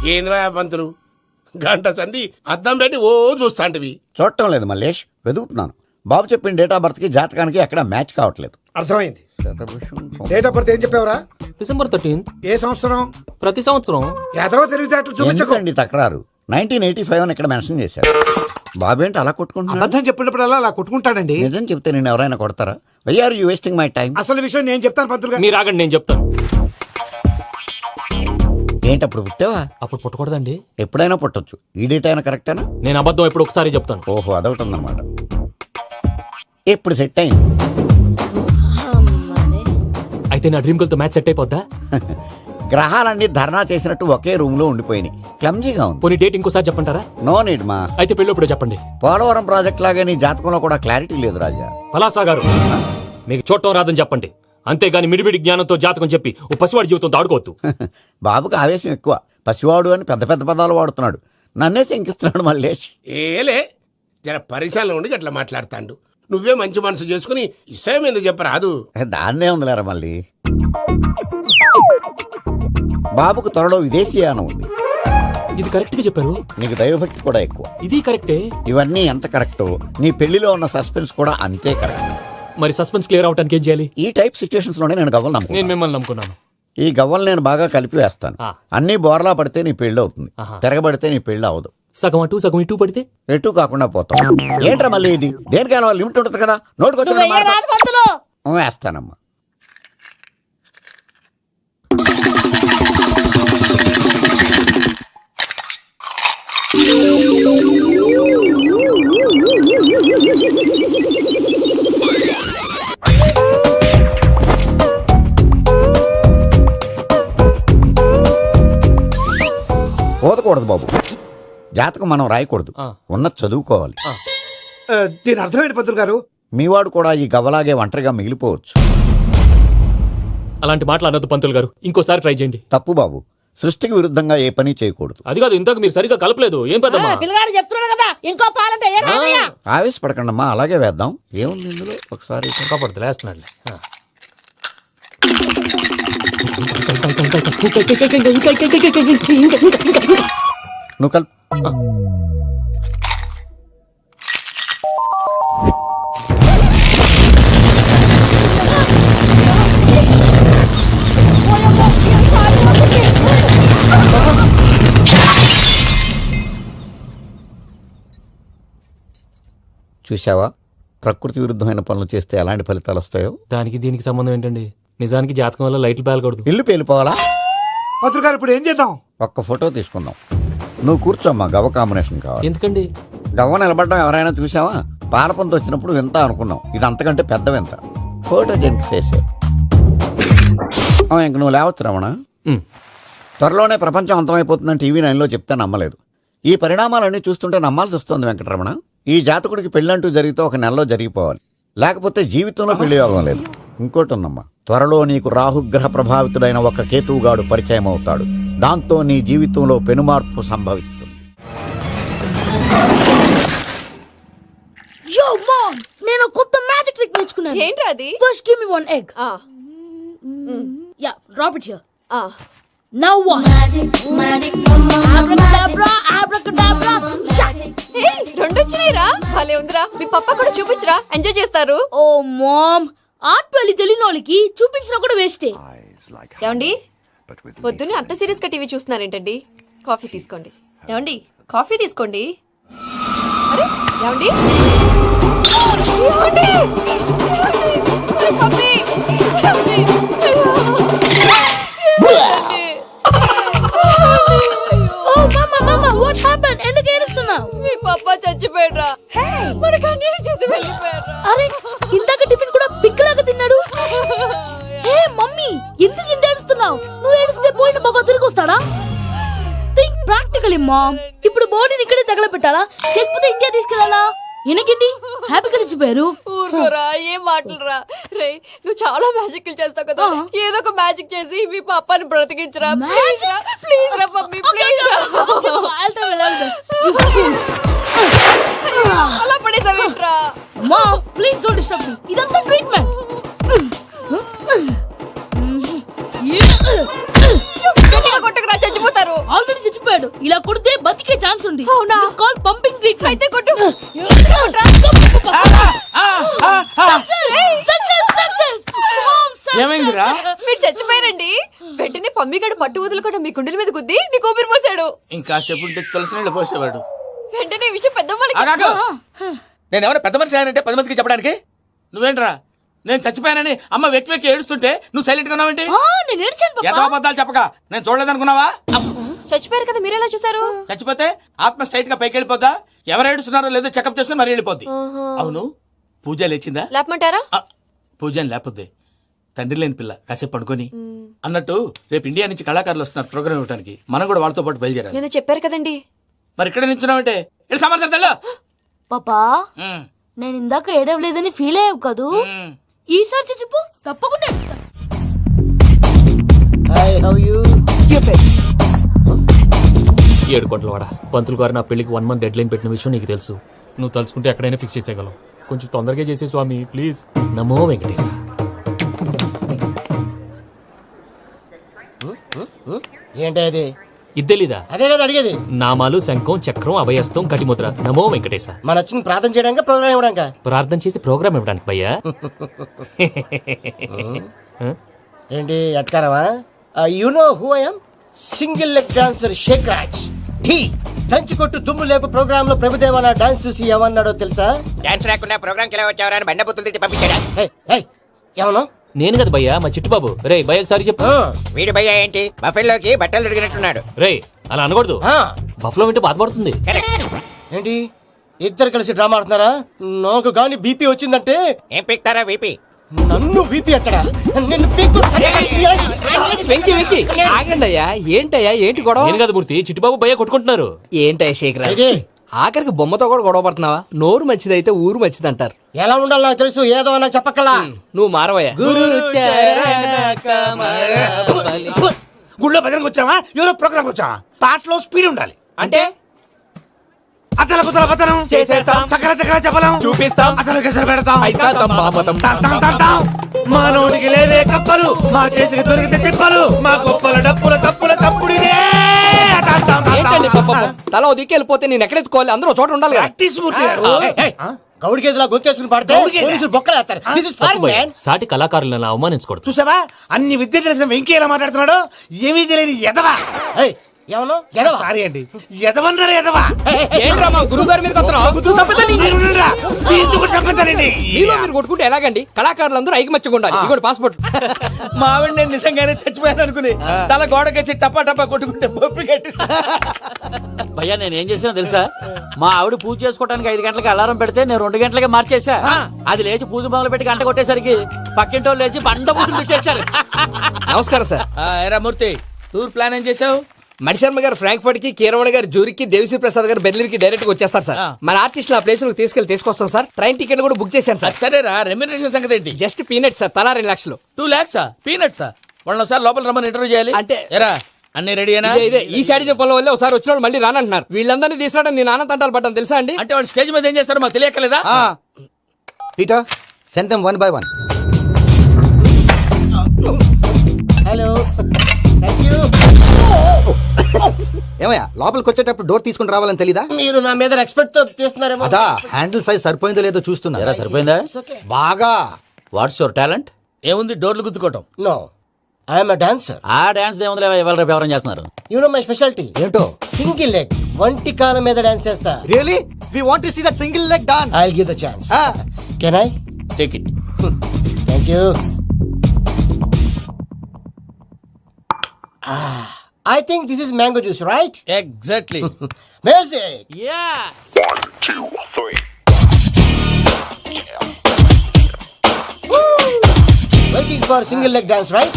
ఏంద్రా పంతులు గంట సంధి అద్దం పెట్టి ఓ చూస్తాంటివి. చూడటం లేదు మల్లేష్, వెతుకుతున్నాను. బాబు చెప్పిన డేట్ ఆఫ్ బర్త్కి జాతకానికి ఎక్కడ మ్యాచ్ కావట్లేదు. అర్థమైంది. డేట్ ఆఫ్ బర్త్ ఏం చెప్పావురా? December 13th. ఏ సంవత్సరం? ప్రతి సంవత్సరం. ఎదవ తెలివితేటలు చూపించకు. ఎందుకండి తక్రారు? 1985 అని ఇక్కడ మెన్షన్ చేశాడు. బాబు ఏంటి అలా కొట్టుకుంటున్నాడు? అబద్ధం చెప్పినప్పుడల్లా అలా కొట్టుకుంటాడండి. నిజం చెప్తే నేను ఎవరైనా కొడతారా? Why are you wasting my time? అసలు విషయం నేను చెప్తాను పంతులు గారు. మీరు ఆగండి, నేను చెప్తాను. ఏంటి అప్పుడు పుట్టావా? అప్పుడు పుట్టకూడదండి. ఎప్పుడైనా పుట్టొచ్చు. ఈ డేట్ అయినా కరెక్టేనా? నేను అబద్ధం ఎప్పుడు ఒకసారి చెప్తాను. ఓహో, అదొకటి ఉందన్నమాట. ఇప్పుడు సెట్ అయింది. అయితే నా డ్రీమ్ గర్ల్ తో మ్యాచ్ సెట్ అయిపోద్దా? గ్రహాలన్నీ ధర్నా చేసినట్టు ఒకే రూమ్ లో ఉండిపోయినాయి. క్లమ్జీగా ఉంది. పోనీ డేట్ ఇంకోసారి చెప్పంటారా? నో నీడ్ మా. అయితే పెళ్ళప్పుడు చెప్పండి. పోలవరం ప్రాజెక్ట్ లాగే నీ జాతకంలో కూడా క్లారిటీ లేదు రాజా. పలాసా గారు, మీకు చూడటం రాదని చెప్పండి. అంతేగాని మిడిమిడి జ్ఞానంతో జాతకం చెప్పి ఓ పసివాడి జీవితంతో ఆడుకోవద్దు. బాబుకి ఆవేశం ఎక్కువ. పసివాడు అని పెద్ద పెద్ద పదాలు వాడుతున్నాడు. నన్నే శంకిస్తున్నాడు మల్లేష్. ఏలే జర పరిశీలన ఉండి అట్లా మాట్లాడతాండు. నువ్వే మంచి మనసు చేసుకుని ఇష్టం ఎందుకు చెప్పరాదు? దాన్నే ఉందిలేరా మళ్ళీ. బాబుకు త్వరలో విదేశీయానం ఉంది. ఇది కరెక్ట్ గా చెప్పారు. నీకు దైవభక్తి కూడా ఎక్కువ. ఇది కరెక్టే. ఇవన్నీ ఎంత కరెక్టో నీ పెళ్లిలో ఉన్న సస్పెన్స్ కూడా అంతే కరెక్ట్. మరి సస్పెన్స్ క్లియర్ అవడానికి ఏం చేయాలి? ఈ టైప్ సిచ్యువేషన్స్ లోనే నేను గవ్వలు నేను నమ్ముకున్నాను. మిమ్మల్ని నమ్ముకున్నాను. ఈ గవ్వలు నేను బాగా కలిపి వేస్తాను. అన్ని బోర్లా పడితే నీ పెళ్లి అవుతుంది. తిరగబడితే నీ పెళ్లి అవదు. సగం అటు సగం ఇటు పడితే ఎటు కాకుండా పోతాం. ఏంట్రా మళ్ళీ ఇది? దేనికైనా లిమిట్ ఉంటుంది కదా. నోటుకొచ్చి వేస్తానమ్మా. పోదకూడదు బాబు. జాతకం మనం రాయకూడదు, ఉన్నది చదువుకోవాలి. దీని అర్థమైంది పంతులు గారు. మీవాడు కూడా ఈ గవ్వలాగే ఒంటరిగా మిగిలిపోవచ్చు. అలాంటి మాటలు అనొద్దు పంతులు గారు. ఇంకోసారి ట్రై చేయండి. తప్పు బాబు. సృష్టికి విరుద్ధంగా ఏ పని చేయకూడదు. అది కాదు, ఇంతకు మీరు సరిగ్గా కలపలేదు. ఏం పెద్దమ్మా? పిల్లగాడు చెప్తున్నాడు కదా, ఇంకో పాలంటే ఆవేశపడకండమ్మా, అలాగే వేద్దాం. ఏముంది ఇందులో? ఒకసారి కాపాడుతు వేస్తున్నాడు. నువ్వు కల్. చూసావా, ప్రకృతి విరుద్ధమైన పనులు చేస్తే ఎలాంటి ఫలితాలు వస్తాయో. దానికి దీనికి సంబంధం ఏంటండి? నిజానికి జాతకం వల్ల లైట్లు పేలకూడదు. ఇల్లు పేలిపోవాలా? పంతులు గారు ఇప్పుడు ఏం చేద్దాం? ఒక్క ఫోటో తీసుకుందాం. నువ్వు కూర్చోమ్మా. గవ్వ కాంబినేషన్ కావాలి. ఎందుకండి? గవ్వ నిలబడడం ఎవరైనా చూసావా? పాలపంత వచ్చినప్పుడు వింత అనుకున్నాం. ఇది అంతకంటే పెద్ద వింత. Photo gent face. ఇంక నువ్వు లేవచ్చు రమణ. త్వరలోనే ప్రపంచం అంతమైపోతుందని టీవీ 9లో చెప్తే నమ్మలేదు. ఈ పరిణామాలన్నీ చూస్తుంటే నమ్మాల్సి వస్తుంది వెంకటరమణ. ఈ జాతకుడికి పెళ్ళంటూ జరిగితే ఒక నెలలో జరిగిపోవాలి, లేకపోతే జీవితంలో పెళ్లి యోగం లేదు. ఇంకోటి ఉందమ్మా, త్వరలో నీకు రాహుగ్రహ ప్రభావితుడైన ఒక కేతువుగాడు పరిచయం అవుతాడు. దాంతో నీ జీవితంలో పెనుమార్పు సంభవిస్తుంది. యో మామ్, నేను కొత్త మ్యాజిక్ ట్రిక్ నేర్చుకున్నాను. ఏంట్రా అది? First give me one egg. Yeah, drop it here. Now what? Magic అబ్రాకడాబ్రా, అబ్రాకడాబ్రా. ఏయ్, రెండు వచ్చినాయిరా. భలే ఉందిరా. మీ పప్పా కూడా చూపించరా, ఎంజాయ్ చేస్తారు. ఓ మామ్, ఆర్ట్ పెళ్లి తెలియని వాళ్ళకి చూపించినా కూడా వేస్టే. ఏమండి, పొద్దున్నే అంత సీరియస్ గా టీవీ చూస్తున్నారేంటండి? కాఫీ తీసుకోండి. ఏమండి, కాఫీ తీసుకోండి. అరే ఏమండి, ఏమండి? కాఫీ. ఏమండి? ఓ మమ్మా మమ్మా, వాట్ హ్యాపెండ్? ఎందుకు ఏడుస్తున్నావు? మీ పప్పా చచ్చిపోయాడ్రా. మనకు అన్యాయం చేసి వెళ్ళిపోయాడ్రా. అరే, ఇందాక టిఫిన్ కూడా పిక్కలాగా తిన్నాడు. హే మమ్మీ, ఎందుకు ఇంత ఏడుస్తున్నావు? నువ్వు ఏడిస్తే పోయిన బాబా తిరిగి వస్తాడా? Think practically mom. ఇప్పుడు బాడీని ఇక్కడే తగలబెట్టాలా, లేకపోతే ఇండియా తీసుకెళ్లాలా? ఎనకండి హ్యాపీగా చచ్చిపోయారు. ఊరుకోరా, ఏం మాటలురా. రే, నువ్వు చాలా మ్యాజిక్ చేస్తావు కదా, ఏదో ఒక మ్యాజిక్ చేసి మీ పాపాని బ్రతికించరా. ప్లీజ్ రా మమ్మీ, ప్లీజ్ రా. అలా పడేసావేంట్రా? Mom, please don't disturb me. ఇదంతా ట్రీట్మెంట్. కొట్టకరా, చచ్చిపోతారు. ఆల్రెడీ చచ్చిపోయాడు. అయితే కొట్టు ఏమైందిరా? మీరు చచ్చిపోయారండి. వెంటనే పమ్మిగాడు పట్టు వదులుకుండా మీ గుండెల మీద గుద్ది మీకు ఊపిరి పోసాడు. ఇంకా సేపు ఉంటే తులసి నీళ్ళు పోసేవాడు. వెంటనే ఈ విషయం పెద్దవాళ్ళకి ఆగాగు. నేను ఎవరైనా పెద్ద మనిషి ఆయనంటే 10 మందికి చెప్పడానికి నువ్వేంట్రా నేను చచ్చిపోయానని అమ్మ వెక్కి వెక్కి ఏడుస్తుంటే నువ్వు సైలెంట్ గా ఉన్నావేంటి? నేను ఏడ్చాను పాపా. ఎంతో అబద్ధాలు చెప్పక నేను చూడలేదనుకున్నావా? చచ్చిపోయారు కదా మీరెలా చూసారు? చచ్చిపోతే ఆత్మ స్ట్రైట్ గా పైకి వెళ్ళిపోద్దా? ఎవరు ఏడుస్తున్నారో లేదో చెకప్ చేసుకుని మరీ వెళ్ళిపోద్ది. అవును పూజ లేచిందా? లేపమంటారా? పూజ అని లేకపోద్ది. తండ్రి లేని పిల్ల కాసేపు పడుకొని అన్నట్టు రేపు ఇండియా నుంచి కళాకారులు వస్తున్నారు ప్రోగ్రామ్ ఇవ్వడానికి. మనం కూడా వాళ్ళతో పాటు బయలుదేరాలి. నేను చెప్పారు కదండి. మరి ఇక్కడ నిల్చున్నావంటే వెళ్ళి సమాధానం పాపా నేను ఇందాక ఏడవలేదని ఫీల్ అయ్యావు కదూ. ఈసారి చచ్చిపో తప్పకుండా ఏడుస్తా. ఏడు కోట్ల వాడ పంతులు గారు నా పెళ్లికి 1 month డెడ్ లైన్ పెట్టిన విషయం నీకు తెలుసు. నువ్వు తలుచుకుంటే ఎక్కడైనా ఫిక్స్ చేసేయగలవు. కొంచెం తొందరగా చేసే స్వామి ప్లీజ్. నమో వెంకటేశ. ఏంటి అది? ఇద్దెలీదా? అదే కదా అడిగేది. నామాలు శంఖం చక్రం అభయస్తం కటిముద్ర. నమో వెంకటేశ. మన వచ్చింది ప్రార్థన చేయడానికి ప్రోగ్రామ్ ఇవ్వడానికి. ప్రార్థన చేసి ప్రోగ్రామ్ ఇవ్వడానికి భయ్యా. ఏంటి ఎట్కారవా? You know who I am? Single leg dancer Shaik Raj. టీ దంచి కొట్టు దుమ్ము లేపు ప్రోగ్రామ్ లో ప్రభుదేవ నా డాన్స్ చూసి ఏమన్నాడో తెలుసా? డాన్స్ రాకుండా ప్రోగ్రామ్కి ఎలా వచ్చావరా అని బండ బుద్ధులు తిట్టి పంపించాడా? ఏమన్నా? నేను కదా భయ్యా మా చిట్టుబాబు. రే భయ్యకి సారీ చెప్పు. వీడి భయ్య ఏంటి బఫెల్లోకి బట్టలు తిరిగినట్టున్నాడు. రే అలా అనకూడదు. బఫ్లో వింటే బాధపడుతుంది. ఏంటి ఇద్దరు కలిసి డ్రామా ఆడుతున్నారా? నాకు గాని బీపీ వచ్చిందంటే ఏం పీక్తారా వీపీ? నన్ను బీపీ అట్టడా? నిన్ను వెంకి వెంకి ఆగండి అయ్యా. ఏంటయ్యా ఏంటి గొడవ? నేను కదా మూర్తి చిట్టుబాబు భయ్య కొట్టుకుంటున్నారు. ఏంటయ్యా శేఖర్ ఆఖరికి బొమ్మతో కూడా గొడవ పడుతున్నావా? నోరు మంచిదైతే ఊరు మంచిది అంటారు. ఎలా ఉండాలి నాకు తెలుసు, ఏదో నాకు చెప్పక్కలా. నువ్వు మారవయ్యా. గుళ్ళో భజనకు వచ్చావా? ఎవరో ప్రోగ్రామ్ వచ్చావా? పాటలో స్పీడ్ ఉండాలి. అంటే అతల కుతల పతనం చేసేస్తాం. సకల దగ్గర చెప్పలేం. చూపిస్తాం. అసలు గసలు పెడతాం. అయితాం, బాపతం. తంటాం, తంటాం. మా నోటికి లేవే కప్పలు, మా చేతికి దొరికితే తిప్పలు, మా గొప్పల డప్పుల తప్పుల తప్పుడు ఇదే. తంటాం, తంటాం. ఏంటండి పాపం? తల ఓ దిక్కు వెళ్ళిపోతే నేను ఎక్కడెత్తుకోవాలి? అందరూ ఒక చోట ఉండాలి కదా. ప్రాక్టీస్ మూర్తి గారు. గౌడి గేదెలా గొంతేసుకుని పాడితే పోలీసులు బొక్కలు వేస్తారు. This is foreign, man. సాటి కళాకారులను అవమానించకూడదు. చూసావా అన్ని విద్య తెలిసిన వెంకీ ఎలా మాట్లాడుతున్నాడు? ఏమీ తెలియని ఎదవా. ఏమన్నా సారీ అండి, ఎదవన్నారు ఎదవా. ఏంట్రా మా గురువు గారి మీద మీరుండురా. ఎందుకు చంపుతారండి? మీలో మీరు కొట్టుకుంటే ఎలాగండి? కళాకారులందరూ ఐకమత్యంగా ఉండాలి. ఇదిగోటి పాస్పోర్ట్. మా ఆవిడ నేను నిజంగానే చచ్చిపోయాను అనుకుని తల గోడకొచ్చి టపా టపా కొట్టుకుంటే పప్పి కట్టి. భయ్యా నేను ఏం చేసినా తెలుసా? మా ఆవిడ పూజ చేసుకోవడానికి 5 గంటలకి అలారం పెడితే నేను 2 గంటలకి మార్చేసా. అది లేచి పూజ మొదలు పెట్టి గంట కొట్టేసరికి పక్కింటోళ్ళు లేచి బండ పూజలు పెట్టేశారు. నమస్కారం సార్. ఏరా మూర్తి టూర్ ప్లాన్ ఏం చేసావు? మణిశర్మ గారు ఫ్రాంక్ఫర్ట్ కి, కీరవాణి గారు జూరికి, దేవిశ్రీ ప్రసాద్ గారు బెర్లిన్ కి డైరెక్ట్ గా వచ్చేస్తారు సార్. మన ఆర్టిస్ట్ ఆ ప్లేస్ తీసుకొస్తాం సార్. ట్రైన్ టికెట్ కూడా బుక్ చేశాను సార్. సరేరా రెమ్యూనరేషన్ సంగతి ఏంటి? Just peanut sir. తలా 2 లక్షలు. 2 lakhs పీనట్సా? వాళ్ళని ఒకసారి లోపల రమ్మని ఇంటర్వ్యూ చేయాలి. అంటే ఎరా అన్ని రెడీ అయినా? ఇదే ఈ సైడ్ చెప్పడం వల్ల ఒకసారి వచ్చిన మళ్ళీ రానంటున్నారు. వీళ్ళందరినీ తీసుకురావడం నేను ఆనంద తంటాలు పడ్డాను తెలుసా అండి. అంటే వాళ్ళు స్టేజ్ మీద ఏం చేస్తారో మాకు తెలియకలేదా? Peter send them 1 by 1. Hello thank you. ఏమయ్యా లోపలికి వచ్చేటప్పుడు డోర్ తీసుకుని రావాలని తెలీదా? మీరు నా మీద ఎక్స్పెక్ట్ తో తీస్తున్నారేమో. అదా హ్యాండిల్ సైజ్ సరిపోయిందో లేదో చూస్తున్నా. సరిపోయిందా? బాగా. What's your talent? ఏముంది డోర్లు గుద్దుకోవటం. No I am a dancer. ఆ డాన్స్ దేవుందిలే, ఇవాళ రేపు ఎవరైనా చేస్తున్నారు. యు నో మై స్పెషాలిటీ ఏంటో? సింగిల్ లెగ్ వంటి కాలం మీద డాన్స్ చేస్తా. Really we want to see that single leg dance. I will give the chance. Can I take it. Thank you. I think this is mango juice, right? Exactly. Music. Yeah. 1, 2, 3. Waiting for single leg dance, right?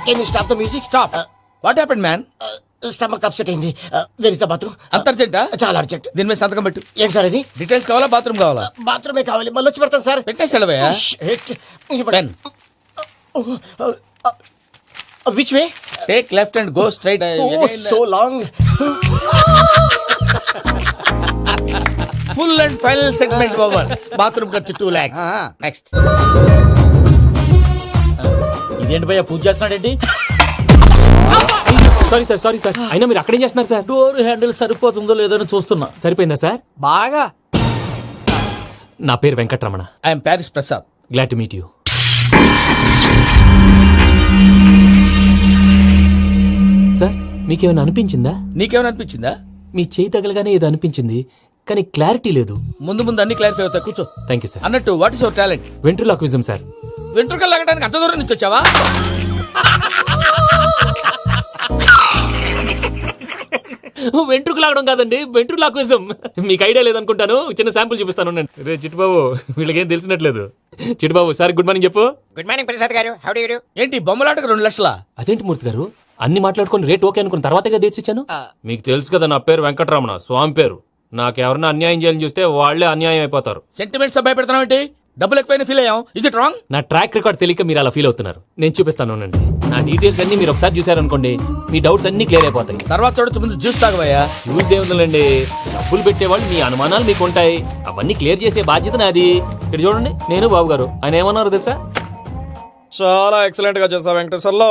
Can you stop the music? Stop. What happened, man? Stomach upset అయింది. Where is the bathroom? అంత అర్జెంటా? చాలా urgent. దీని మీద సంతకం పెట్టు. ఏంటి sir ఇది? Details కావాలా బాత్రూమ్ కావాలా? బాత్రూమే కావాలి. మళ్ళీ వచ్చి పెడతాను sir. పెట్టేసాడవయ్యా. Pen. Which way? Take left and go straight. Oh, so long. Full and final segment over. Bathroom ఖర్చు 2 lakhs. నెక్స్ట్. అదేంటి భయ్యా పూజ చేస్తున్నాడేంటి? Sorry sir, sorry sir. అయినా మీరు అక్కడేం చేస్తున్నారు సార్? డోర్ హ్యాండిల్ సరిపోతుందో లేదో అని చూస్తున్నా. సరిపోయిందా సార్? బాగా. నా పేరు Venkataramana. I'm Paris Prasad. Glad to meet you. Sir మీకేమైనా అనిపించిందా? నీకేమైనా అనిపించిందా? మీ చేయి తగలగానే ఏదో అనిపించింది, కానీ క్లారిటీ లేదు. ముందు ముందు అన్ని క్లారిఫై అవుతాయి, కూర్చో. Thank you sir. అన్నట్టు what is your talent? Ventriloquism sir. వెంట్రుకలు లాగడానికి అంత దూరం నుంచి వచ్చావా? వెంట్రుకు లాగడం కాదండి, వెంట్రులాక్విజం. మీకు ఐడియా లేదనుకుంటాను, చిన్న శాంపుల్ చూపిస్తాను. రే చిట్టుబాబు, వీళ్ళకేం తెలిసినట్లేదు. చిట్టుబాబు సార్ గుడ్ మార్నింగ్ చెప్పు. Good morning Prasad garu. How do you do? ఏంటి బొమ్మలాటకు 2 లక్షలా? అదేంటి మూర్తి గారు, అన్ని మాట్లాడుకుని రేట్ ఓకే అనుకున్న తర్వాతగా డేట్స్ ఇచ్చాను. మీకు తెలుసు కదా నా పేరు వెంకటరమణ, స్వామి పేరు. నాకెవరన్నా అన్యాయం చేయాలని చూస్తే వాళ్లే అన్యాయం అయిపోతారు. సెంటిమెంట్స్ తో భయపెడతావు ఏంటి? డబ్బులు ఎక్కువైనా ఫీల్ అయ్యాం. Is it wrong? నా ట్రాక్ రికార్డ్ తెలియక మీరు అలా ఫీల్ అవుతున్నారు. నేను చూపిస్తాను ఉండండి. నా డీటెయిల్స్ అన్ని మీరు ఒకసారి చూసారనుకోండి, మీ డౌట్స్ అన్ని క్లియర్ అయిపోతాయి. తర్వాత చూడొచ్చు, ముందు జ్యూస్ తాగవయ్యా. చూస్తే ఉందండి, డబ్బులు పెట్టేవాళ్ళు మీ అనుమానాలు మీకు ఉంటాయి, అవన్నీ క్లియర్ చేసే బాధ్యత నాది. ఇక్కడ చూడండి, నేను బాబు గారు. ఆయన ఏమన్నారు తెలుసా? చాలా ఎక్సలెంట్ గా చేసావు వెంకటేశ్వర్లో.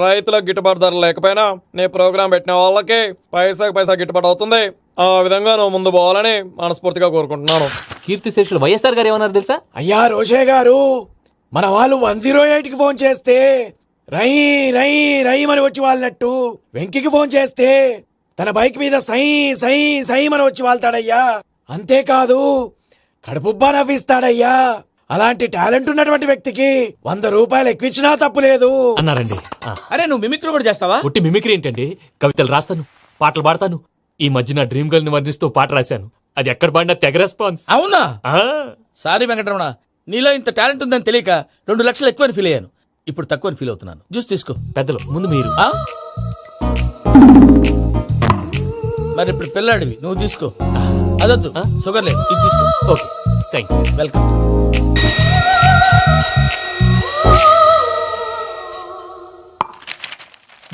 రైతులకు గిట్టుబాటు ధర లేకపోయినా నీ ప్రోగ్రాం పెట్టిన వాళ్ళకి పైసాకి పైసా గిట్టుబాటు అవుతుంది. ఆ విధంగా నువ్వు ముందు పోవాలని మనస్ఫూర్తిగా కోరుకుంటున్నాను. కీర్తి శేషులు వైఎస్ఆర్ గారు ఏమన్నారు తెలుసా? అయ్యా రోషే గారు, మన వాళ్ళు 108కి ఫోన్ చేస్తే రై రై రై అని వచ్చి వాళ్ళనట్టు, వెంకికి ఫోన్ చేస్తే తన బైక్ మీద సై సై సై అని వచ్చి వాళ్తాడయ్యా. అంతేకాదు కడుపుబ్బా నవ్విస్తాడయ్యా. అలాంటి టాలెంట్ ఉన్నటువంటి వ్యక్తికి 100 రూపాయలు ఎక్కువచ్చినా తప్పు లేదు అన్నారండి. అరే నువ్వు మిమిక్రీ కూడా చేస్తావా? ఒట్టి మిమిక్రీ ఏంటండి, కవితలు రాస్తాను, పాటలు పాడతాను. ఈ మధ్య నా డ్రీమ్ గర్ల్ ని వర్ణిస్తూ పాట రాశాను, అది ఎక్కడ పాడినా తెగ రెస్పాన్స్. అవునా? సారీ వెంకటరమణ, నీలో ఇంత టాలెంట్ ఉందని తెలియక 2 లక్షలు ఎక్కువని ఫీల్ అయ్యాను. ఇప్పుడు తక్కువని ఫీల్ అవుతున్నాను. జ్యూస్ తీసుకో. పెద్దలు ముందు మీరు. మరి ఇప్పుడు పిల్లాడివి, నువ్వు తీసుకో. అదొద్దు, షుగర్ లేదు, ఇది తీసుకో. Okay thanks. వెల్కమ్.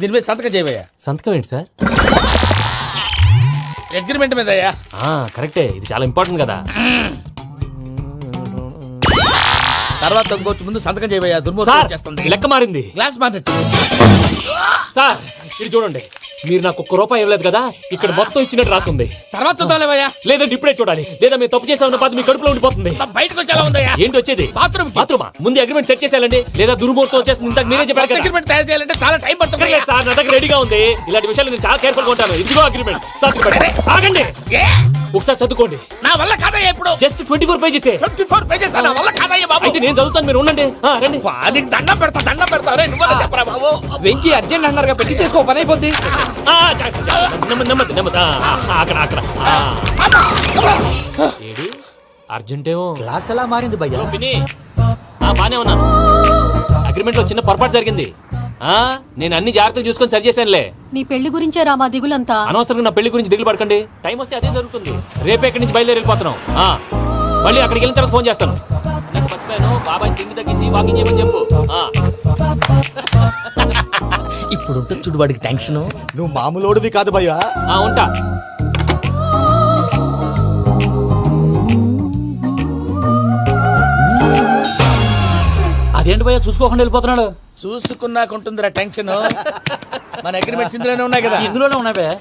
దీని మీద సంతకం చేయవయ్యా. సంతకం ఏంటి సార్? అగ్రిమెంట్ మీద అయ్యా. కరెక్టే, ఇది చాలా ఇంపార్టెంట్ కదా. తర్వాత ఇంకొచ్చి ముందు సంతకం చేయవయ్యా. దుర్మోహం చేస్తుంది. లెక్క మారింది. Glass market. సార్ ఇది చూడండి, మీరు నాకు ₹1 ఇవ్వలేదు కదా, ఇక్కడ మొత్తం ఇచ్చినట్టు రాస్తుంది. తర్వాత చూద్దాంలేవయ్యా. లేదంటే ఇప్పుడే చూడాలి, లేదా మేము తప్పు చేసామన్న బాధ మీ కడుపులో ఉండిపోతుంది. బయటకు వచ్చేలా ఉందయ్యా. ఏంటి వచ్చేది? బాత్రూమా? ముందు అగ్రిమెంట్ సెట్ చేసేయాలండి, లేదా దుర్మూర్తం వచ్చేస్తుంది. ఇంతకు మీరే చెప్పారు కదా. అగ్రిమెంట్ తయారు చేయాలంటే చాలా టైం పడుతుంది సార్. నా దగ్గర రెడీగా ఉంది. ఇలాంటి విషయాలు నేను చాలా కేర్ఫుల్ గా ఉంటాను. ఇదిగో అగ్రిమెంట్. ఆగండి, ఒకసారి చదువుకోండి. నా వల్ల కాదయ్యా. ఇప్పుడు జస్ట్ 24 పేజెస్. 24 పేజెస్ నా వల్ల కాదయ్యా బాబు. అయితే నేను చదువుతాను, మీరు ఉండండి. రండి. నీకు దండం పెడతా. రే నువ్వు చెప్పరా బాబు. వెంకీ అర్జెంట్ అన్నారు, పెట్టి చేసుకో, పని అయిపోద్ది. నెమ్మది. అక్కడ ఏడి అర్జెంటేమో. క్లాస్ ఎలా మారింది భయ్యా? బానే ఉన్నాను. అగ్రిమెంట్ లో చిన్న పొరపాటు జరిగింది. నేను అన్ని జాగ్రత్తలు చూసుకొని సరి చేశానులే. నీ పెళ్లి గురించే రా మా దిగులంతా. అనవసరంగా నా పెళ్లి గురించి దిగులు పడకండి. టైం వస్తే అదే జరుగుతుంది. రేపే ఇక్కడి నుంచి బయలుదేరి వెళ్ళిపోతున్నాం. మళ్ళీ అక్కడికి వెళ్ళిన తర్వాత ఫోన్ చేస్తాను. నాకు మర్చిపోయాను, బాబాయ్ తిండి తగ్గించి వాకింగ్ చేయమని చెప్పు. ఇప్పుడు ఉంటుంది చూడు వాడికి టెన్షన్. నువ్వు మామూలోడివి కాదు భయ్యా. ఉంటా. అదేంటి భయ్యా చూసుకోకుండా వెళ్ళిపోతున్నాడు? చూసుకున్నాకుంటుందిరా టెన్షన్. మన అగ్రిమెంట్స్ ఇందులోనే ఉన్నాయి కదా. ఇందులోనే ఉన్నాయి భయ్యా.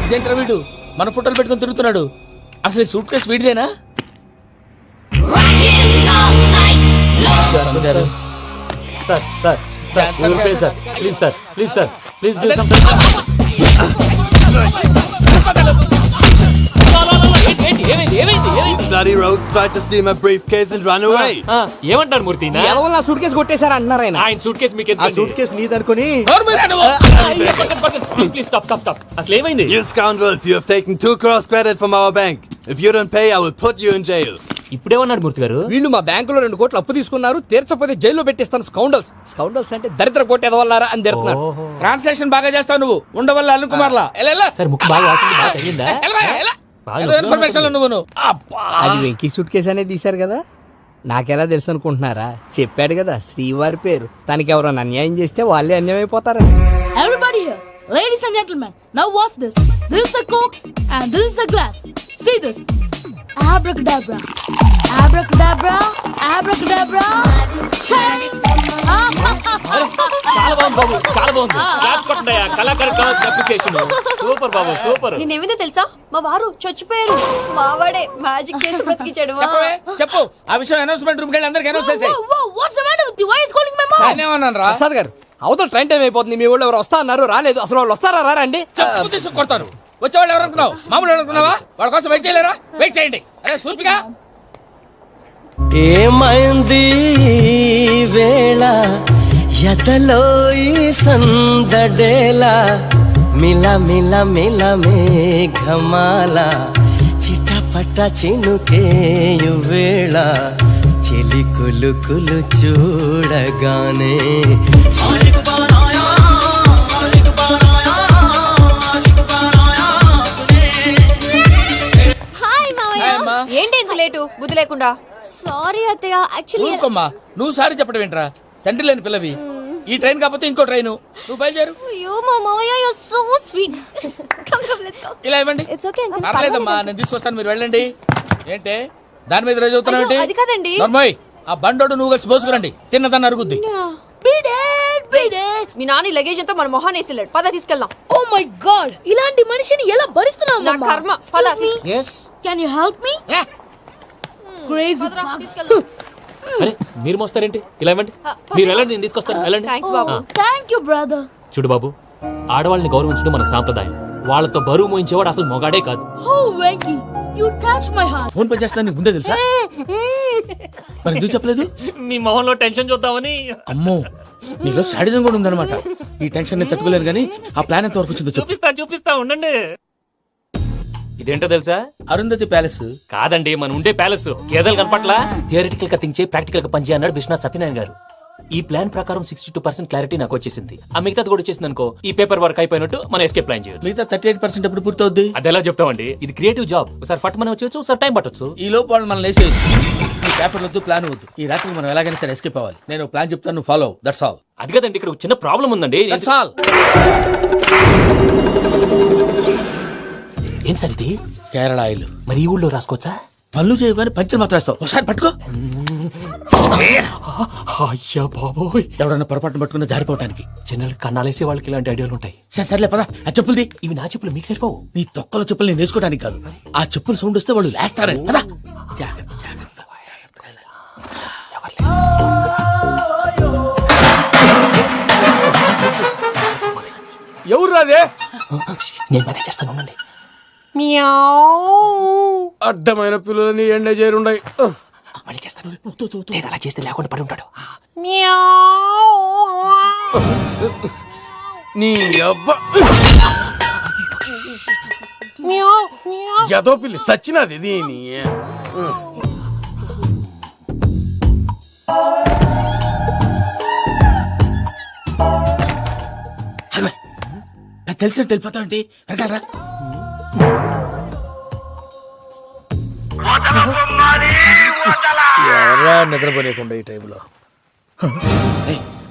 ఇదేంట్రా వీడు మన ఫోటోలు పెట్టుకొని తిరుగుతున్నాడు? అసలు సూట్ కేసు వీడిదేనా? ప్లీజ్ ఏమంటారు మూర్తి? నా సూట్ కేసు కొట్టేశారు అంటున్నారు ఆయన. ఆయన సూట్ కేసు మీకు సూట్ కేసు నీదనుకుని. Please stop. అసలు ఏమైంది? You scoundrels, you have taken 2 crores credit from our bank. If you don't pay, I will put you in jail. ఇప్పుడేమన్నాడు మూర్తి గారు? వీళ్ళు మా బ్యాంకులో 2 కోట్లు అప్పు తీసుకున్నారు, తీర్చకపోతే జైల్లో పెట్టిస్తాను. స్కౌండల్స్ అంటే దరిద్ర కోట ఎదవల్లారా అని తిడుతున్నారు. ట్రాన్సాక్షన్ బాగా చేస్తావు నువ్వు. ఉండవల్ల అల్లు కుమార్లా. సార్ ముక్కు బాగా వాసింది, బాగా తగిలిందా? ఇన్ఫర్మేషన్ నువ్వు. అది వెంకీ సూట్ కేసు అనేది తీశారు కదా, నాకెలా తెలుసు అనుకుంటున్నారా? చెప్పాడు కదా శ్రీవారి పేరు. తనకి ఎవరైనా అన్యాయం చేస్తే వాళ్ళే అన్యాయం అయిపోతారు. Everybody here, ladies and gentlemen, now watch this. This is a Coke and this is a glass. See this. Abracadabra. Abracadabra, abracadabra. చాలా బాగుంది బాబు, చాలా బాగుంది. క్లాప్స్ కొట్టండి, కళాకారు అప్రిసియేషన్. సూపర్ బాబు, సూపర్. నేనేమిందో తెలుసా మా వారు చచ్చిపోయారు మావాడే మ్యాజిక్ చేసి బ్రతికించాడు చెప్పు ఆ విషయం అనౌన్స్మెంట్ రూమ్ కెళ్ళి అందరికి అనౌన్స్ చేసేయ్. What's the matter with you? Why is calling my mom? నేనేమన్నాను రా? ప్రసాద్ గారు అవతల ట్రైన్ టైం అయిపోతుంది, మీ వాళ్ళు ఎవరు వస్తా అన్నారు రాలేదు, అసలు వాళ్ళు వస్తారా రారా అండి? చెప్పు తీసుకు కొడతారు. వచ్చేవాళ్ళు ఎవరు అనుకున్నావు? మామూలు అనుకున్నావా? వాళ్ళ కోసం వెయిట్ చేయలేరా? వెయిట్ చేయండి. అరే సూపిగా ఏమైంది వేళ ఎదలో ఈ సందడేలా మిల మిల మిల మేఘమాల చిటపట చినుకేయు వేళ చెలి కులు కులు చూడగానే హాయ్ మావయ్య ఏంటి ఇంత లేటు బుద్ధి లేకుండా సారీ అత్తయ్య యాక్చువల్లీ ఊరుకోమ్మా. నువ్వు సారి చెప్పడం ఏంట్రా? తండ్రి లేని పిల్లవి. ఈ ట్రైన్ కాకపోతే ఇంకో ట్రైన్. నువ్వు బయలుదేరు. అయ్యో మా మావయ్య you so sweet come come let's go ఇలా ఇవ్వండి. ఇట్స్ ఓకే పర్లేదమ్మా, నేను తీసుకొస్తాను, మీరు వెళ్ళండి. ఏంటే దాని మీద రోజు అవుతున్నావు ఏంటి? అది కాదండి. నర్మయ్, ఆ బండోడు నువ్వు కలిసి పోసుకురండి. తిన్నదాన్ని అరుగుద్ది. మీ నాని లగేజ్ అంతా మన మొహాన్ని వేసిల్లాడు. పద తీసుకెళ్దాం. Oh my god! ఇలాంటి మనిషిని ఎలా భరిస్తున్నావు నా అమ్మా? కర్మ. పద Can you help me? Crazy. తీసుకెళ్దాం. అరే మీరు మోస్తారేంటి? ఇలా ఇవ్వండి, మీరు వెళ్ళండి, నేను తీసుకొస్తాను. వెళ్ళండి. Thanks Babu. Thank you, brother. చూడు బాబు, ఆడవాళ్ళని గౌరవించడం మన సాంప్రదాయం. వాళ్ళతో బరువు మోయించేవాడు అసలు మొగాడే కాదు. Oh, Venky, you touch my heart. Phone పని చేస్తున్నా నీకు ముందే తెలుసా? మరి ఎందుకు చెప్పలేదు? మీ మొహంలో టెన్షన్ చూద్దామని. అమ్మో, నీలో శాడిజం కూడా ఉందన్నమాట. ఈ టెన్షన్ ని తట్టుకోలేను కానీ ఆ ప్లాన్ ఎంత వరకు వచ్చిందో చెప్పు. చూపిస్తా ఉండండి. ఇదేంటో తెలుసా? అరుంధతి ప్యాలెస్ కాదండి, మన ఉండే ప్యాలెస్. గేదెలు కనపట్లా? థియరిటికల్ గా థింక్ చేయి, ప్రాక్టికల్ గా పనిచేయ అన్నాడు విశ్వనాథ్ సత్యనారాయణ గారు. ఈ ప్లాన్ ప్రకారం 62% క్లారిటీ నాకు వచ్చేసింది. ఆ మిగతాది కూడా వచ్చేసింది అనుకో, ఈ పేపర్ వర్క్ అయిపోయినట్టు మనం ఎస్కేప్ ప్లాన్ చేయొచ్చు. మిగతా 38% ఎప్పుడు పూర్తవుద్ది? అది ఎలా చెప్తామండి? ఇది క్రియేటివ్ జాబ్. ఒకసారి ఫట్ మనం వచ్చేయచ్చు, ఒకసారి టైం పట్టొచ్చు. ఈ లోపు వాళ్ళు మనం లేసేయచ్చు. ఈ పేపర్ వద్దు, ప్లాన్ వద్దు. ఈ రాత్రికి మనం ఎలాగైనా సరే ఎస్కేప్ అవ్వాలి. నేను ప్లాన్ చెప్తాను, నువ్వు ఫాలో. That's all. అది కదండి, ఇక్కడ ఒక చిన్న ప్రాబ్లం ఉందండి. That's all. ఏం సార్ ఇది? కేరళ ఆయిల్. మరి ఈ ఊళ్ళో రాసుకోవచ్చా? పనులు చేయగానే పంచర్ మాత్రం వేస్తావు. ఒకసారి పట్టుకో. అయ్యా బాబోయ్, ఎవడన్నా పొరపాటున పట్టుకున్న జారిపోవటానికి. జనరల్ కన్నాలేసే వాళ్ళకి ఇలాంటి ఐడియాలు ఉంటాయి. సర్లే పద, ఆ చెప్పులది. ఇవి నా చెప్పులు, మీకు సరిపోవు. నీ తొక్కల చెప్పులు నేను వేసుకోవడానికి కాదు, ఆ చెప్పులు సౌండ్ వస్తే వాళ్ళు లేస్తారని. పద. జాగ్రత్త, జాగ్రత్త. ఎవరు రాదే? నేను మేనేజ్ చేస్తాను, ఉండండి. అడ్డమైన పిల్లలని ఎండ చేరుండయి. మళ్ళీ చేస్తాను. లేదు, అలా చేస్తే లేకుండా పడి ఉంటాడు. నీ అబ్బా ఎదో పిల్లి సచ్చినది దీని. నాకు తెలిసినట్టు వెళ్ళిపోతావు ఏంటి? వెనకాలరా. ఎవరా నిద్రపోలేకుండా ఈ టైంలో?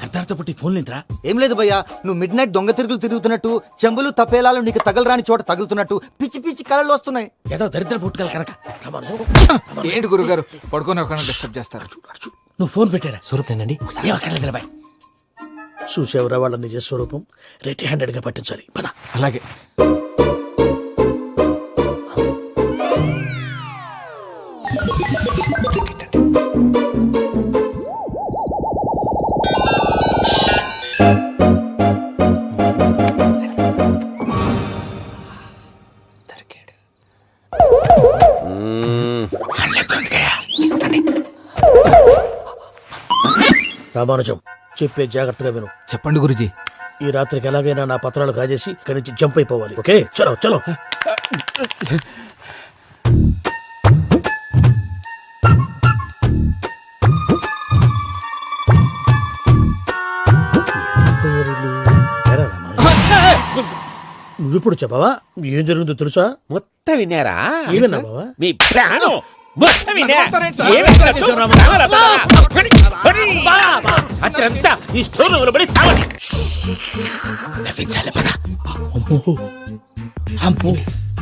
అర్ధరాత్రి పుట్టి ఫోన్ లేంట్రా? ఏం లేదు భయ్యా, నువ్వు మిడ్ నైట్ దొంగ తిరుగులు తిరుగుతున్నట్టు, చెంబులు తపేలాలు నీకు తగలరాని చోట తగులుతున్నట్టు పిచ్చి పిచ్చి కళలు వస్తున్నాయి. ఏదో దరిద్ర పుట్టుకల కనుక. ఏంటి గురుగారు పడుకొని ఒక డిస్టర్బ్ చేస్తారు? నువ్వు ఫోన్ పెట్టారా? స్వరూపేనండి. ఏమక్కర్లేదు బాయ్. చూసేవరా వాళ్ళ నిజ స్వరూపం. రెట్టి హ్యాండెడ్ గా పట్టించాలి. పద. అలాగే. రామానుజం, చెప్పే జాగ్రత్తగా విను. చెప్పండి గురుజీ. ఈ రాత్రికి ఎలాగైనా నా పత్రాలు కాజేసి ఇక్కడి నుంచి జంప్ అయిపోవాలి. ఓకే, చలో చలో. నువ్విప్పుడు చెప్పవా ఏం జరుగుతుందో తెలుసా? మొత్తం విన్నారా? ఏమన్నా బావా? మీ ప్రాణం అత్రంతా ఈ స్టోర్ రూమ్ లో పడి సావండి. నవ్వించాలి. పద. అమ్మో, అమ్మో,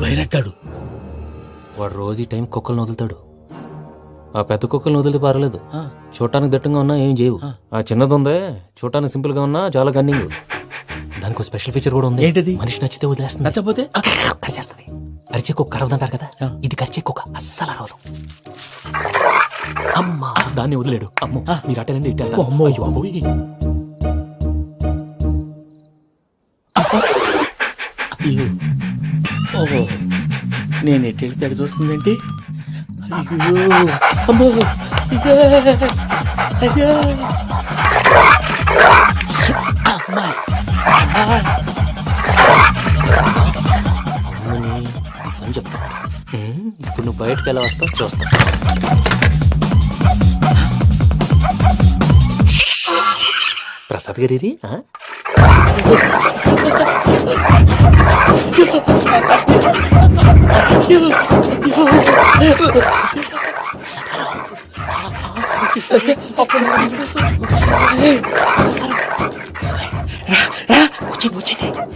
వైరగ్గాడు. వాడు రోజు ఈ టైం కుక్కలను వదులుతాడు. ఆ పెద్ద కుక్కలను వదిలితే పర్లేదు, చూడటానికి దట్టంగా ఉన్నా ఏం చేయవు. ఆ చిన్నది ఉందే, చూడటానికి సింపుల్ గా ఉన్నా చాలా కన్నింగ్. దానికి స్పెషల్ ఫీచర్ కూడా ఉంది. ఏంటిది? మనిషి నచ్చితే వదిలేస్తుంది, నచ్చపోతే కరిచేస్తుంది. అరిచే కుక్క అరవదంటారు కదా, ఇది కరిచే కుక్క అస్సలు అరవదు. అమ్మా, దాన్ని వదిలేడు. అమ్మో, మీరు అటెండి ఇట్టే. అమ్మో, అయ్యో అబ్బోయ్. ఓహో, నేను ఎటు వెళ్తే అటు చూస్తుందంటే అయ్యో అమ్మో ఇదే, అయ్యో అమ్మా. అమ్మని అని చెప్తా. ఇప్పుడు నువ్వు బయటకు ఎలా వస్తావు చూస్తా. ప్రసాద్ గారి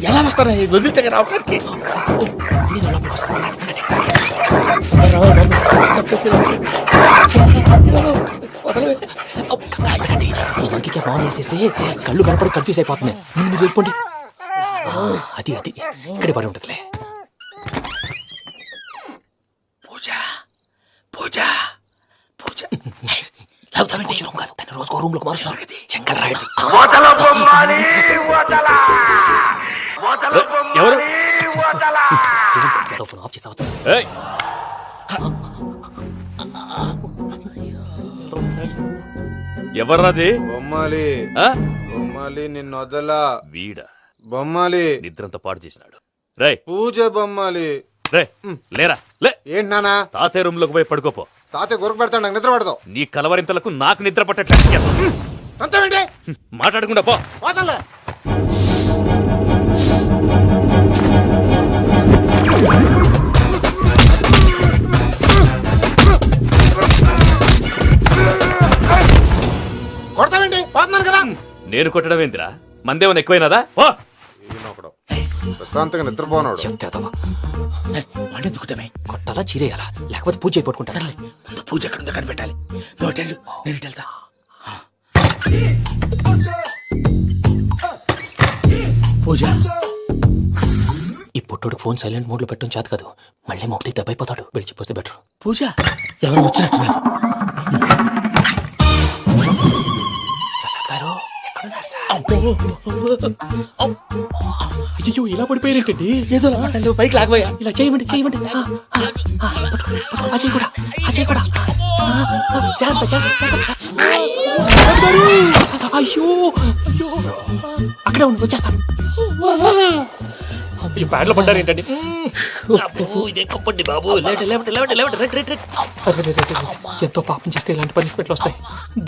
ఎలా వస్తారా వదిలితే రావడానికి? నేను లోపలికి వస్తాను. చెప్పేసి ఈ లంకికి బాగా వేసేస్తే కళ్ళు కనపడి కన్ఫ్యూజ్ అయిపోతున్నాయి. ముందు మీరు వెళ్ళిపోండి. అది అది ఇక్కడే పడి ఉంటుందిలే. పూజ పూజ పూజ కొంచెం రూమ్ కాదు, దాన్ని రోజుకో రూమ్ లోకి మారుస్తున్నారు కదా. శంకర్ రాయుడు ఎవరు? ఫోన్ ఆఫ్ చేసావచ్చు. ఎవర్రాది? బొమ్మాలి ఆ? బొమ్మాలి నిన్ను వదలా. వీడా బొమ్మాలి నిద్రంతా పాడు చేసినాడు. రే పూజ బొమ్మాలి. రే లేరా లే. ఏంటి నానా? తాతయ్య రూమ్ లోకి పోయి పడుకోపో. తాతయ్య గురకు పెడతాడు, నాకు నిద్ర పడతావు. నీ కలవరింతలకు నాకు నిద్ర పట్టట్లేదు. అంతేంటి మాట్లాడకుండా పో. పోతాలే. కొడతావేంటి? పోతున్నాను కదా. నేను కొట్టడం ఏంటిరా? మందేమన్నా ఎక్కువైనదా? ఓ ప్రశాంతంగా నిద్రపోనాడు. వాడిని దుక్కుతామే. కొట్టాలా చీరేయాలా, లేకపోతే పూజ అయిపోట్టుకుంటా. సర్లే, ముందు పూజ ఎక్కడ ఉందో కనిపెట్టాలి. నువ్వు అటు వెళ్ళు, నేను ఇటు వెళ్తా. పూజ ఈ పుట్టోడు ఫోన్ సైలెంట్ మోడ్ లో పెట్టడం చేత కాదు, మళ్ళీ మొక్కి దెబ్బైపోతాడు. విడిచిపోతే బెటర్. పూజ ఎవరు వచ్చినట్టున్నారు. ప్రసాద్ గారు ఎక్కడున్నారు సార్? అయ్యో, ఇలా పడిపోయారేంటండి? ఏదో నువ్వు పైకి లాగబోయా. ఇలా చేయమండి, చేయమండి. అజయ్ కూడా, అజయ్ కూడా. జాగ్రత్త, జాగ్రత్త. అయ్యో అయ్యో, అక్కడే ఉండి వచ్చేస్తాను. ఈ బ్యాడ్లో పడ్డారు ఏంటండి? ఇదే కప్పండి బాబు. ఎంతో పాపం చేస్తే ఇలాంటి పనిష్మెంట్లు వస్తాయి.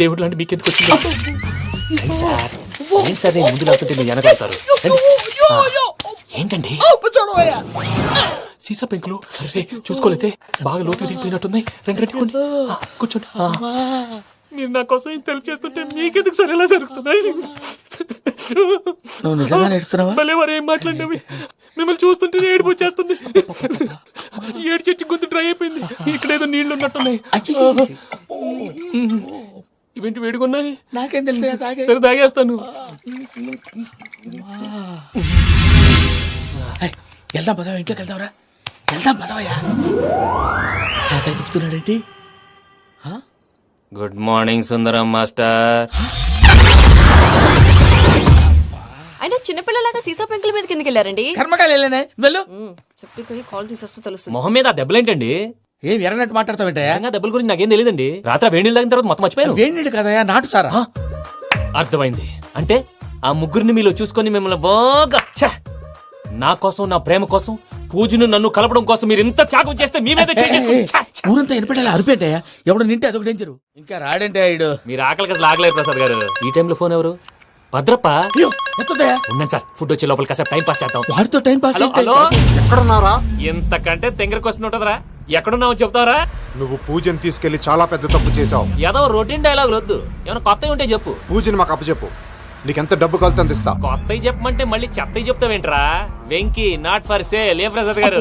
దేవుడు లాంటి మీకెందుకు వచ్చింది? ఏం సార్, నేను ముందు లేకపోతే మీరు వెనకాడతారు. ఏంటండి సీసా పెంకులు? అరే చూసుకోలేతే, బాగా లోతు దిగిపోయినట్టున్నాయి. రండి రండి, కొన్ని కూర్చోండి. మీరు నా కోసం ఇంత హెల్ప్ చేస్తుంటే మీకెందుకు సరే ఎలా జరుగుతున్నాయి? నువ్వు నిజంగా నేర్చుతున్నావా? భలే వారు ఏం మాట్లాడినవి. మిమ్మల్ని చూస్తుంటే ఏడుపు వచ్చేస్తుంది. ఏడు చెట్టు గొంతు డ్రై అయిపోయింది. ఇక్కడ ఏదో నీళ్లు ఉన్నట్టున్నాయి. ఇవేంటి వేడుకున్నాయి? నాకేం తెలుసు, సరే తాగేస్తాను. వెళ్దాం పదవా, ఇంట్లోకి వెళ్దాంరా. వెళ్దాం పదవయ్యా. నాకై చెప్తున్నాడేంటి? గుడ్ మార్నింగ్ సుందరం మాస్టర్. అయినా చిన్నపిల్లలాగా సీసా పెంకుల మీద కిందకి వెళ్ళారండి. కర్మకాయలు వెళ్ళానే, వెళ్ళు. చెప్పి కాల్ తీసేస్తే తెలుస్తుంది. మొహం మీద ఆ దెబ్బలేంటండి? ఏం ఎర్రనట్టు మాట్లాడతావేంటయ్యా? దెబ్బల గురించి నాకేం తెలియదండి. రాత్రి వేడి నీళ్ళు తాగిన తర్వాత మొత్తం మర్చిపోయాను. వేడి నీళ్ళు కదయా, నాటు సారా. అర్థమైంది. అంటే ఆ ముగ్గురిని మీలో చూసుకొని మిమ్మల్ని బాగా నా కోసం, నా ప్రేమ కోసం, పూజను నన్ను కలపడం కోసం మీరు ఇంత త్యాగం చేస్తే మీ మీద ఊరంతా వినపడేలా అరిపేంటయ్యా. ఎవడు నింటే అదొక డేంజరు. ఇంకా రాడంటే ఆయుడు. మీరు ఆకలికి అసలు ఆగలేదు ప్రసాద్ గారు. ఈ టైంలో ఫోన్ ఎవరు? భద్రప్ప. ఉన్నాను సార్, ఫుడ్ వచ్చే లోపల కాసేపు టైం పాస్ చేద్దాం. వాడితో టైం పాస్. హలో, ఎక్కడున్నారా? ఎంతకంటే తెంగర క్వశ్చన్ ఉంటుందిరా. ఎక్కడున్నావో చెప్తావరా? నువ్వు పూజని తీసుకెళ్లి చాలా పెద్ద తప్పు చేశావు. ఏదో రొటీన్ డైలాగ్ వద్దు, ఏమైనా కొత్తవి ఉంటే చెప్పు. పూజని మాకు అప్పచెప్పు. నీకెంత డబ్బు కలితే అంత ఇస్తా. కొత్తవి చెప్పమంటే మళ్ళీ చెత్తవి చెప్తావేంట్రా? Venky not for sale. ఏ ప్రసాద్ గారు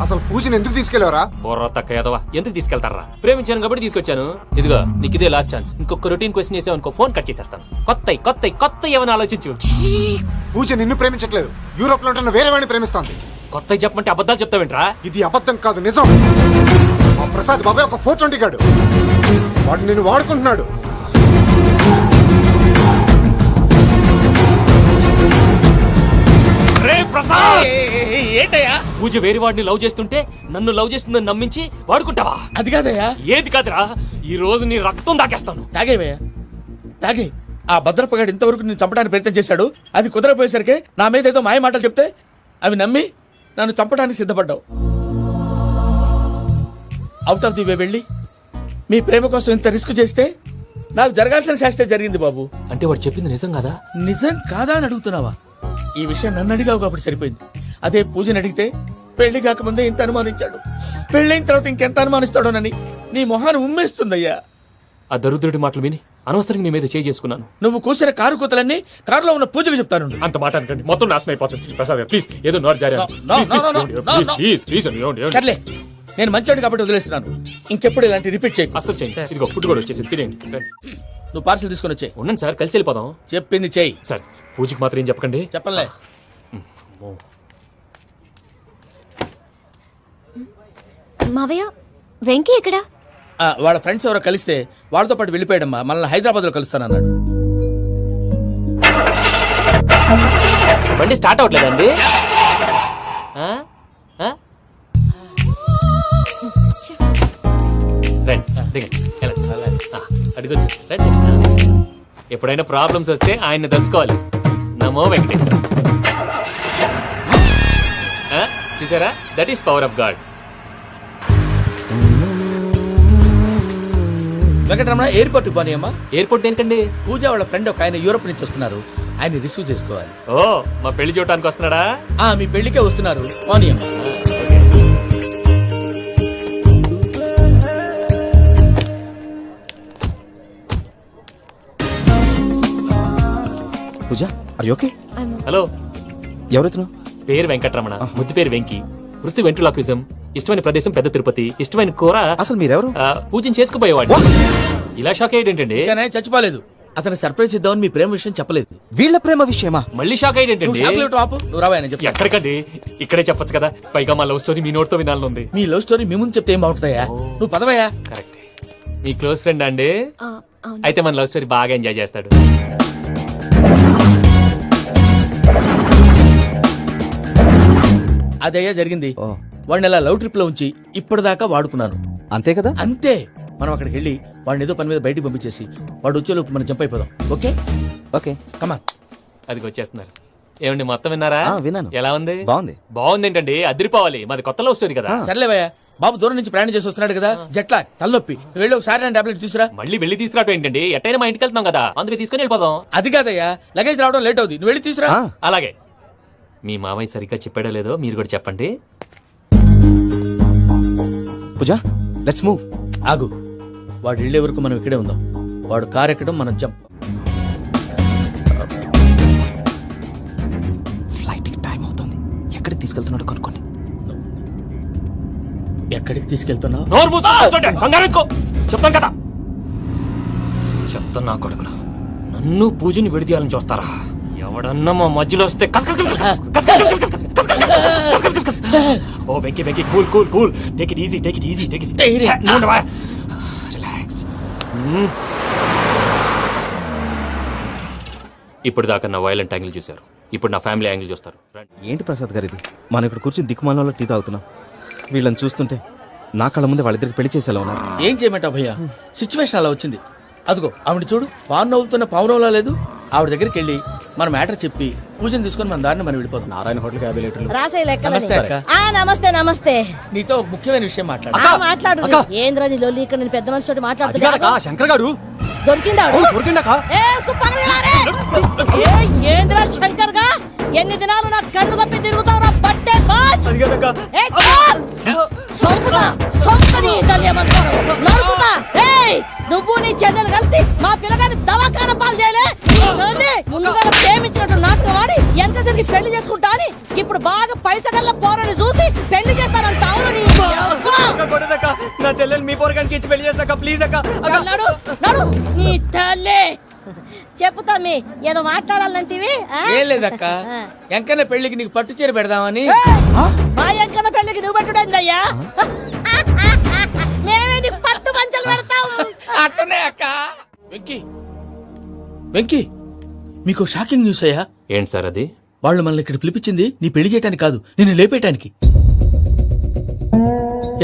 అసలు పూజని ఎందుకు తీసుకెళ్లేవరా? బుర్ర తక్క ఏదవా, ఎందుకు తీసుకెళ్తారా? ప్రేమించాను కాబట్టి తీసుకొచ్చాను. ఇదిగో నీకు ఇదే లాస్ట్ ఛాన్స్. ఇంకొక రొటీన్ క్వశ్చన్ చేసావు అనుకో, ఫోన్ కట్ చేసేస్తాను. కొత్త ఏమైనా ఆలోచించు. పూజ నిన్ను ప్రేమించట్లేదు, యూరోప్ లో ఉంటున్న వేరే వాడిని ప్రేమిస్తోంది. కొత్తవి చెప్పమంటే అబద్ధాలు చెప్తావేంట్రా? ఇది అబద్ధం కాదు, నిజం. మా ప్రసాద్ బాబాయ్ ఒక 420 గాడు, వాడు నిన్ను వాడుకుంటున్నాడు. ఏంటయ్యా? పూజ వేరే వాడిని లవ్ చేస్తుంటే నన్ను లవ్ చేస్తుందని నమ్మించి వాడుకుంటావా? అది కాదయ్యా. ఏది కాదురా, ఈ రోజు నీ రక్తం దాకేస్తాను. తాగేవయ్యా, తాగే. ఆ భద్రపగాడు ఇంతవరకు నేను చంపడానికి ప్రయత్నం చేశాడు. అది కుదరపోయేసరికి నా మీద ఏదో మాయ మాటలు చెప్తే అవి నమ్మి నన్ను చంపడానికి సిద్ధపడ్డావు. అవుట్ ఆఫ్ ది వే వెళ్ళి మీ ప్రేమ కోసం ఇంత రిస్క్ చేస్తే నాకు జరగాల్సిన శాస్త్రే జరిగింది బాబు. అంటే వాడు చెప్పింది నిజం కాదా? నిజం కాదా అని అడుగుతున్నావా? ఈ విషయం నన్ను అడిగావు కాబట్టి సరిపోయింది. అదే పూజని అడిగితే పెళ్లి కాకముందే ఇంత అనుమానించాడు, పెళ్ళైన తర్వాత ఇంకెంత అనుమానిస్తాడోనని నీ మొహాన్ని ఉమ్మేస్తుందయ్యా. ఆ దరిద్రుడి మాటలు విని అనవసరంగా మీ మీద చేయి చేసుకున్నాను. నువ్వు కూసిన కారు కూతలన్నీ కారులో ఉన్న పూజకు చెప్తాను. అంత మాట అనకండి, మొత్తం నాశనం అయిపోతుంది. ప్రసాద్ గారు ప్లీజ్, ఏదో నోరు జారీ. సర్లే, నేను మంచోడు కాబట్టి వదిలేస్తున్నాను. ఇంకెప్పుడు ఇలాంటి రిపీట్ చేయకు. అసలు చేయండి. ఇదిగో ఫుడ్ కూడా వచ్చేసి తినేయండి. నువ్వు పార్సల్ తీసుకొని వచ్చాయి. ఉండండి సార్, కలిసి వెళ్ళిపోదాం. చెప్పింది చెయ్యి. సార్ పూజకి మాత్రం ఏం చెప్పకండి. చెప్పలే. మావయ్య, వెంకీ ఎక్కడా? వాళ్ళ ఫ్రెండ్స్ ఎవరో కలిస్తే వాళ్ళతో పాటు వెళ్ళిపోయాడమ్మా. మనల్ని హైదరాబాద్ లో కలుస్తానన్నాడు. బండి స్టార్ట్ అవ్వట్లేదండి. అడిగొచ్చు రండి. ఎప్పుడైనా ప్రాబ్లమ్స్ వస్తే ఆయన్ని తెలుసుకోవాలి. నమో వెంకటేశ్వర. చూసారా, that is power of God. Venkataramana, airport పోనీ అమ్మా. ఎయిర్పోర్ట్ ఏంటండి? పూజ వాళ్ళ ఫ్రెండ్ ఒక ఆయన యూరోప్ నుంచి వస్తున్నారు, ఆయన రిసీవ్ చేసుకోవాలి. ఓ, మా పెళ్లి చూడటానికి వస్తున్నాడా? మీ పెళ్లికే వస్తున్నారు, పోనీ అమ్మా. పూజ, ఆర్ యు ఓకే? హలో, ఎవరైతున్నావు? పేరు వెంకటరమణ, ముద్దు పేరు వెంకి, వృత్తి వెంట్రులాక్విజం, ఇష్టమైన ప్రదేశం పెద్ద తిరుపతి, ఇష్టమైన కూర. అసలు మీరెవరు? పూజను చేసుకుపోయేవాడు. ఇలా షాక్ అయ్యేటండి. చచ్చిపోలేదు. అతను సర్ప్రైజ్ ఇద్దామని మీ ప్రేమ విషయం చెప్పలేదు. వీళ్ళ ప్రేమ విషయమా? మళ్ళీ షాక్ అయ్యేటండి. నువ్వు రావాయని చెప్పి. ఎక్కడికండి, ఇక్కడే చెప్పొచ్చు కదా. పైగా మా లవ్ స్టోరీ మీ నోట్తో వినాలని ఉంది. మీ లవ్ స్టోరీ మీ ముందు చెప్తే ఏం బాగుంటుందయ్యా? నువ్వు పదవయ్యా. కరెక్ట్. మీ క్లోజ్ ఫ్రెండ్ అండి? అయితే మన లవ్ స్టోరీ బాగా ఎంజాయ్ చేస్తాడు. అదయ్యా జరిగింది. వాడిని అలా లవ్ ట్రిప్ లో ఉంచి ఇప్పటిదాకా వాడుకున్నాను. అంతే కదా? అంతే. మనం అక్కడికి వెళ్ళి వాడిని ఏదో పని మీద బయటికి పంపించేసి వాడు వచ్చేలోపు మనం జంప్ అయిపోదాం. ఓకే ఓకే, కమా. అది వచ్చేస్తున్నారు. ఏమండి, మొత్తం విన్నారా? విన్నాను. ఎలా ఉంది? బాగుంది. బాగుంది ఏంటండి, అదిరిపోవాలి. మాది కొత్త లవ్ స్టోరీ కదా. సర్లేవయ్యా, బాబు దూరం నుంచి ప్రయాణం చేసి వస్తున్నాడు కదా, జట్లా తలనొప్పి. నువ్వు వెళ్ళి ఒకసారి టాబ్లెట్ తీసుకురా. మళ్ళీ వెళ్ళి తీసుకురావటం ఏంటండి? ఎట్టైనా మా ఇంటికి వెళ్తున్నాం కదా, అందుకే తీసుకుని వెళ్ళిపోదాం. అది కాదయ్యా, లగేజ్ రావడం లేట్ అవుతుంది. నువ్వు వెళ్ళి తీసుకురా. అలాగే. మీ మావయ్య సరిగ్గా చెప్పాడో లేదో మీరు కూడా చెప్పండి. పూజ, లెట్స్ మూవ్. ఆగు, వాడు వెళ్ళే వరకు మనం ఇక్కడే ఉందాం. వాడు కార్ ఎక్కడం, మనం జంప్. ఫ్లైట్ కి టైం అవుతుంది. ఎక్కడికి తీసుకెళ్తున్నాడో కనుక్కోండి. ఎక్కడికి తీసుకెళ్తున్నావు? నోరు మూసుకొని కూర్చోండి, కంగారు ఎక్కువ. చెప్తాను కదా. చెప్తాను నా కొడుకును. నన్ను పూజని విడిదీయాలని చూస్తారా? ఎవడన్నా మా మధ్యలో వస్తే ఓ Venky Venky, cool cool cool, take it easy, take it easy, take it easy. Relax. ఇప్పుడు దాకా నా వైలెంట్ యాంగిల్ చూశారు, ఇప్పుడు నా ఫ్యామిలీ యాంగిల్ చూస్తారు. ఏంటి ప్రసాద్ గారు ఇది? మనం ఇక్కడ కూర్చొని దిక్కుమాలలో టీ తాగుతున్నాం. వీళ్ళని చూస్తుంటే నా కళ్ళ ముందే వాళ్ళిద్దరికి పెళ్లి చేసేలా ఉన్నారు. ఏం చేయమంటావు భయ్యా, సిచ్యువేషన్ అలా వచ్చింది. అదిగో ఆవిడ చూడు, పావు నవ్వుతున్న పావునవ్వులా లేదు. ఆవిడ దగ్గరికి వెళ్ళి మన మ్యాటర్ చెప్పి పూజను తీసుకొని మన దారిని మనం వెళ్ళిపోతాం. నారాయణ హోటల్ 50 లీటర్లు. నమస్తే అక్క. నమస్తే నమస్తే. నీతో ఒక ముఖ్యమైన విషయం మాట్లాడు. మాట్లాడు. ఏంద్రా నీ లొల్లి? ఇక్కడ నేను పెద్ద మనిషితో మాట్లాడుతున్నా. శంకర్ గారు దొరికిందాడు. ఏంద్రా శంకర్ గా? ఎన్ని దినాలు నా కళ్ళు కప్పి తిరుగుతావు? బట్టే బాచ్. నువ్వు నీ చెల్లెలు కలిసి మా పిల్లగాని దవాఖాన పాలు చేయలే. ముందుగా ప్రేమించినట్టు నాటకం ఆడి ఎంత తిరిగి పెళ్లి చేసుకుంటా అని ఇప్పుడు బాగా పైస గల్ల పోరని చూసి పెళ్లి చేస్తానంట. అవును నీ నా చెల్లెలు మీ పోరగానికి ఇచ్చి పెళ్లి చేస్తాక ప్లీజ్ అక్క నడు నడు నీ తల్లి చెప్పుతా మీ ఏదో మాట్లాడాలంటివి ఏం లేదక్క ఎంకన్న పెళ్లికి నీకు పట్టు చీర పెడదామని. మా ఎంకన్న పెళ్లికి నువ్వు పెట్టుడైందయ్యా. మేమే నీ పట్టు పంచలు పెడతాం. అట్టనే అక్క. వెంకీ వెంకీ మీకు షాకింగ్ న్యూస్ అయ్యా. ఏంటి సార్ అది? వాళ్ళు మనల్ని ఇక్కడ పిలిపించింది నీ పెళ్లి చేయడానికి కాదు, నిన్ను లేపేయటానికి.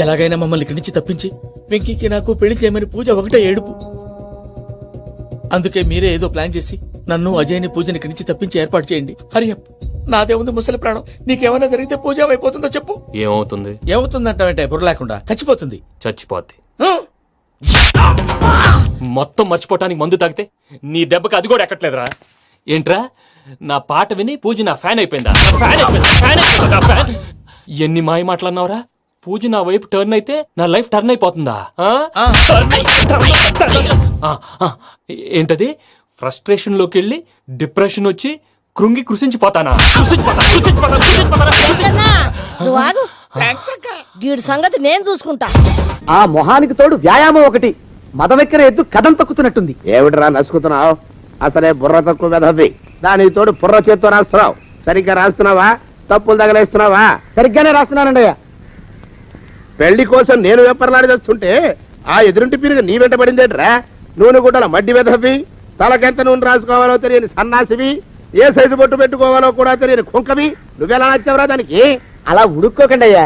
ఎలాగైనా మమ్మల్ని ఇక్కడి నుంచి తప్పించి వెంకీకి నాకు పెళ్లి చేయమని పూజ ఒకటే ఏడుపు. అందుకే మీరే ఏదో ప్లాన్ చేసి నన్ను అజయ్ని పూజని ఇక్కడి నుంచి తప్పించి ఏర్పాటు చేయండి. హరియప్. నాదే ఉంది ముసలి ప్రాణం. నీకేమైనా జరిగితే పూజ అయిపోతుందో చెప్పు. ఏమవుతుంది? ఏమవుతుందంటావంటే బుర్ర లేకుండా చచ్చిపోతుంది. చచ్చిపోద్ది. మొత్తం మర్చిపోవటానికి మందు తాగితే నీ దెబ్బకి అది కూడా ఎక్కట్లేదురా. ఏంట్రా నా పాట విని పూజ నా ఫ్యాన్ అయిపోయిందా? ఎన్ని మాయ మాటలన్నావురా? పూజ నా వైపు టర్న్ అయితే నా లైఫ్ టర్న్ అయిపోతుందా? ఏంటది? ఫ్రస్ట్రేషన్ లోకి వెళ్ళి డిప్రెషన్ వచ్చి కృంగి కృషించిపోతానా? నువ్వు ఆగు. వీడి సంగతి నేను చూసుకుంటా. ఆ మొహానికి తోడు వ్యాయామం ఒకటి. మదవెక్కిన ఎద్దు కథం తొక్కుతున్నట్టుంది. ఏమిటిరా నసుకుతున్నావు? అసలే బుర్ర తక్కువ వెధవి. దానికి తోడు బుర్ర చేత్తో రాస్తున్నావు. సరిగ్గా రాస్తున్నావా? తప్పులు తగలేస్తున్నావా? సరిగ్గానే రాస్తున్నానండి అయ్యా. పెళ్లి కోసం నేను వెప్పర్లాడి వస్తుంటే ఆ ఎదురింటి పీరుగా నీ వెంట పడిందేట్రా? నూనె గుడ్డల మడ్డి వెధవి, తలకెంత నూనె రాసుకోవాలో తెలియని సన్నాసివి, ఏ సైజు బొట్టు పెట్టుకోవాలో కూడా తెలియని కుంకవి. నువ్వెలా నచ్చావురా దానికి? అలా ఉడుక్కోకండి అయ్యా.